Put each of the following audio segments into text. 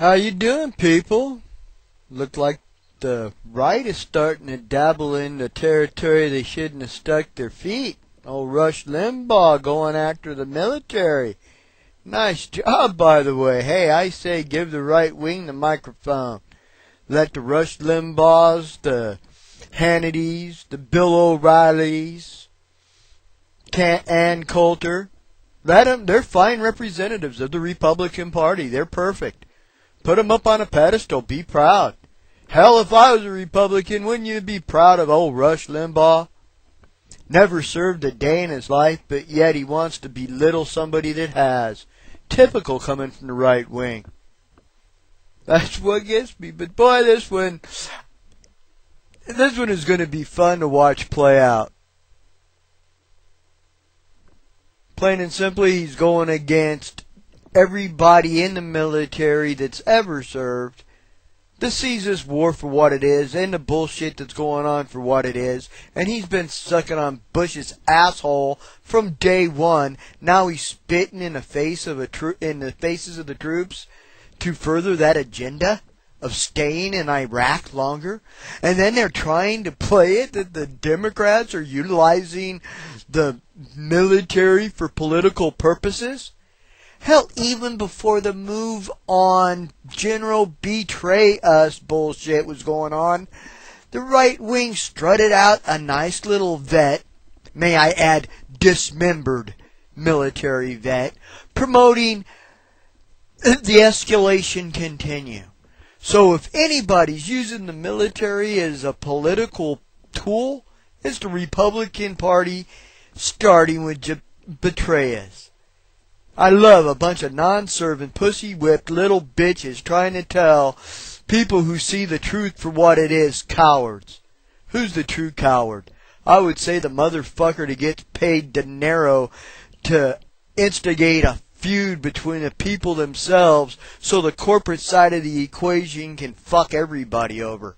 How you doing, people? Look like the right is starting to dabble in the territory they shouldn't have stuck their feet. Old Rush Limbaugh going after the military. Nice job, by the way. Hey, I say give the right wing the microphone. Let the Rush Limbaughs, the Hannitys, the Bill O'Reillys, Ann Coulter, let them. They're fine representatives of the Republican Party. They're perfect. Put them up on a pedestal. Be proud. Hell, if I was a Republican, wouldn't you be proud of old Rush Limbaugh? Never served a day in his life, but yet he wants to belittle somebody that has. Typical coming from the right wing. That's what gets me. But boy, this one is going to be fun to watch play out. Plain and simply, he's going against everybody in the military that's ever served, that sees this war for what it is, and the bullshit that's going on for what it is. And he's been sucking on Bush's asshole from day one. Now he's spitting in the face of in the faces of the troops to further that agenda of staying in Iraq longer. And then they're trying to play it that the Democrats are utilizing the military for political purposes. Hell, even before the move on General Betray Us bullshit was going on, the right wing strutted out a nice little vet, may I add dismembered military vet, promoting the escalation continue. So if anybody's using the military as a political tool, it's the Republican Party, starting with Betray Us. I love a bunch of non-serving, pussy-whipped little bitches trying to tell people who see the truth for what it is, cowards. Who's the true coward? I would say the motherfucker that gets paid dinero to instigate a feud between the people themselves so the corporate side of the equation can fuck everybody over.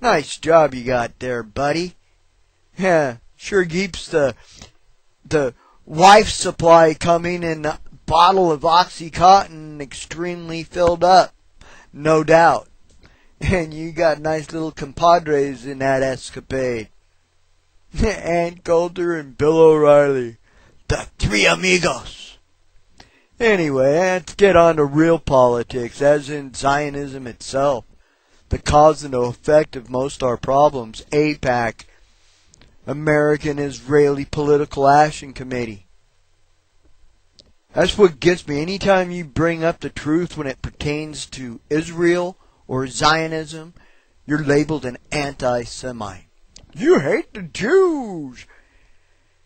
Nice job you got there, buddy. Yeah, sure keeps the wife supply coming and the bottle of OxyContin extremely filled up, no doubt. And you got nice little compadres in that escapade. Ann Coulter and Bill O'Reilly, the three amigos. Anyway, let's get on to real politics, as in Zionism itself, the cause and effect of most our problems. AIPAC, American Israeli Political Action Committee. That's what gets me. Anytime you bring up the truth when it pertains to Israel or Zionism, you're labeled an anti-Semite. You hate the Jews.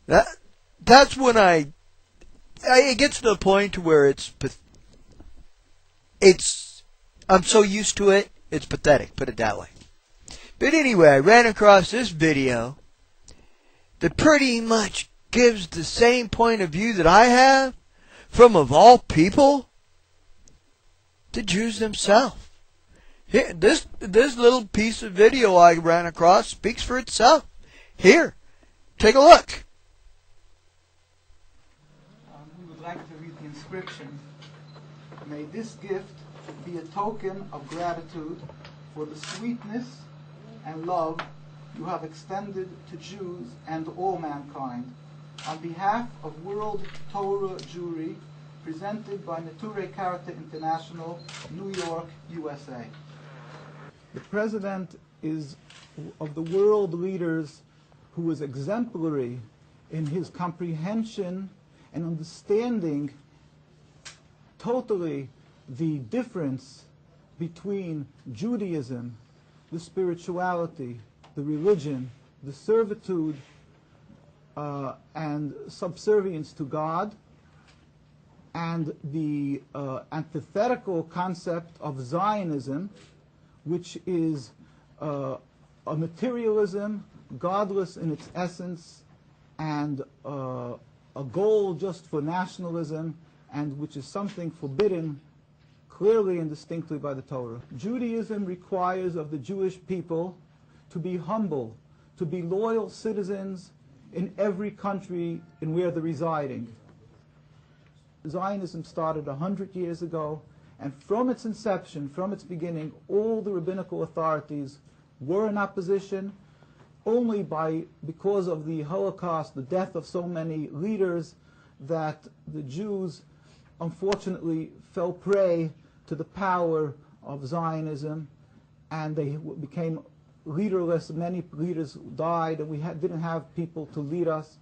That's when it gets to the point to where I'm so used to it, it's pathetic, put it that way. But anyway, I ran across this video that pretty much gives the same point of view that I have from, of all people, the Jews themselves. Here, this little piece of video I ran across speaks for itself. Here, take a look. We would like to read the inscription. May this gift be a token of gratitude for the sweetness and love you have extended to Jews and all mankind. On behalf of World Torah Jewry, presented by Nature Karate International, New York, USA. The president is of the world leaders who is exemplary in his comprehension and understanding totally the difference between Judaism, the spirituality, the religion, the servitude, and subservience to God, and the antithetical concept of Zionism, which is a materialism, godless in its essence, and a goal just for nationalism, and which is something forbidden clearly and distinctly by the Torah. Judaism requires of the Jewish people to be humble, to be loyal citizens in every country in where they're residing. Zionism started 100 years ago, And from its inception, from its beginning, all the rabbinical authorities were in opposition. Only because of the Holocaust, the death of so many leaders, that the Jews unfortunately fell prey to the power of Zionism, and they became leaderless. Many leaders died, and we didn't have people to lead us.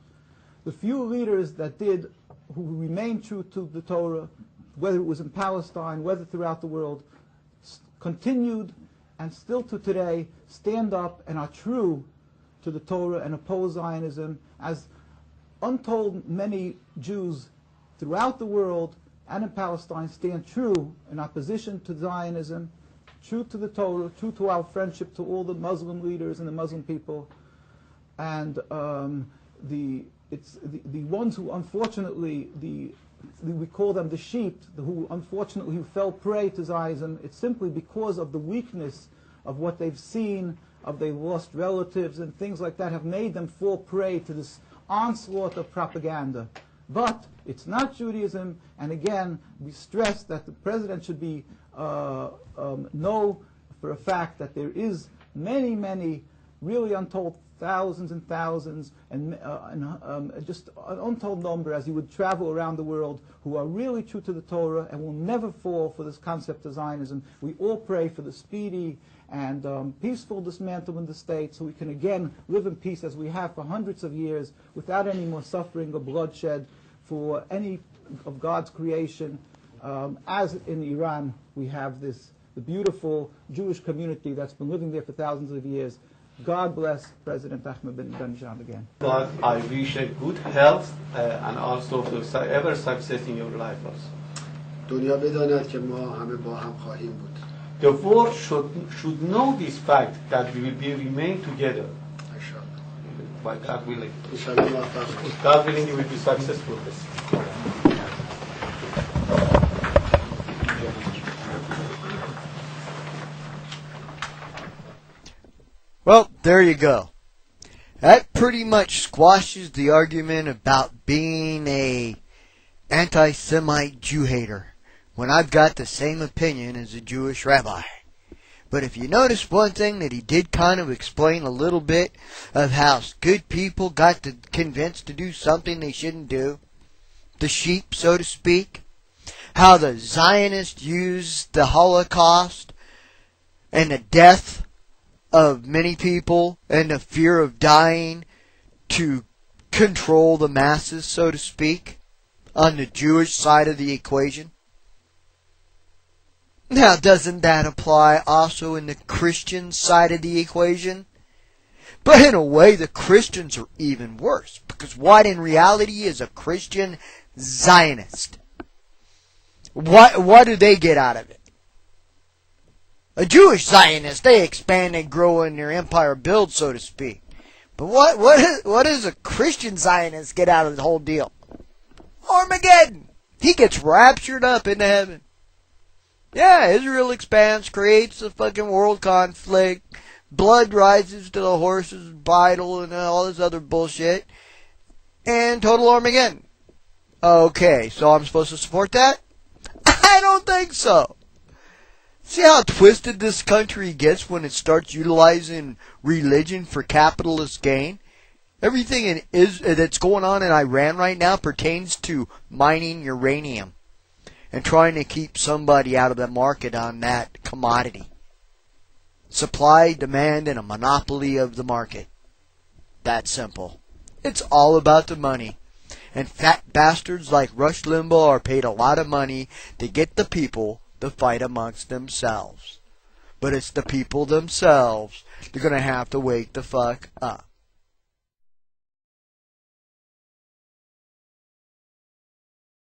The few leaders that did, who remained true to the Torah, whether it was in Palestine, whether throughout the world, continued and still to today stand up and are true to the Torah and oppose Zionism, as untold many Jews throughout the world and in Palestine stand true in opposition to Zionism, true to the Torah, true to our friendship to all the Muslim leaders and the Muslim people. And the ones who unfortunately, we call them the sheep, who unfortunately fell prey to Zionism, it's simply because of the weakness of what they've seen, of they've lost relatives and things like that, have made them fall prey to this onslaught of propaganda. But it's not Judaism, and again, we stress that the president should be know for a fact that there is many, really untold thousands and thousands, and just an untold number as he would travel around the world, who are really true to the Torah and will never fall for this concept of Zionism. We all pray for the speedy and peaceful dismantlement of the state, so we can again live in peace as we have for hundreds of years, without any more suffering or bloodshed for any of God's creation. As in Iran, we have the beautiful Jewish community that's been living there for thousands of years. God bless President Ahmadinejad again. God, I wish a good health and also ever success in your life also. دنیا بداند که ما همه با هم خواهیم بود. The world should know this fact that we will remain together. Inshallah. By God willing. Inshallah موفق. God willing, you will be successful. Well, there you go. That pretty much squashes the argument about being a anti-Semite Jew hater, when I've got the same opinion as a Jewish rabbi. But if you notice one thing that he did kind of explain a little bit of how good people got convinced to do something they shouldn't do, the sheep, so to speak, how the Zionists used the Holocaust and the death of many people and the fear of dying to control the masses, so to speak, on the Jewish side of the equation. Now, doesn't that apply also in the Christian side of the equation? But in a way, the Christians are even worse, because what in reality is a Christian Zionist? What do they get out of it? A Jewish Zionist, they expand and grow in their empire build, so to speak. But what does a Christian Zionist get out of the whole deal? Armageddon! He gets raptured up into heaven. Yeah, Israel expands, creates a fucking world conflict, blood rises to the horse's bridle and all this other bullshit, and total Armageddon. Okay, so I'm supposed to support that? I don't think so. See how twisted this country gets when it starts utilizing religion for capitalist gain? Everything that's going on in Iran right now pertains to mining uranium and trying to keep somebody out of the market on that commodity. Supply, demand, and a monopoly of the market. That simple. It's all about the money. And fat bastards like Rush Limbaugh are paid a lot of money to get the people to fight amongst themselves. But it's the people themselves that are going to have to wake the fuck up.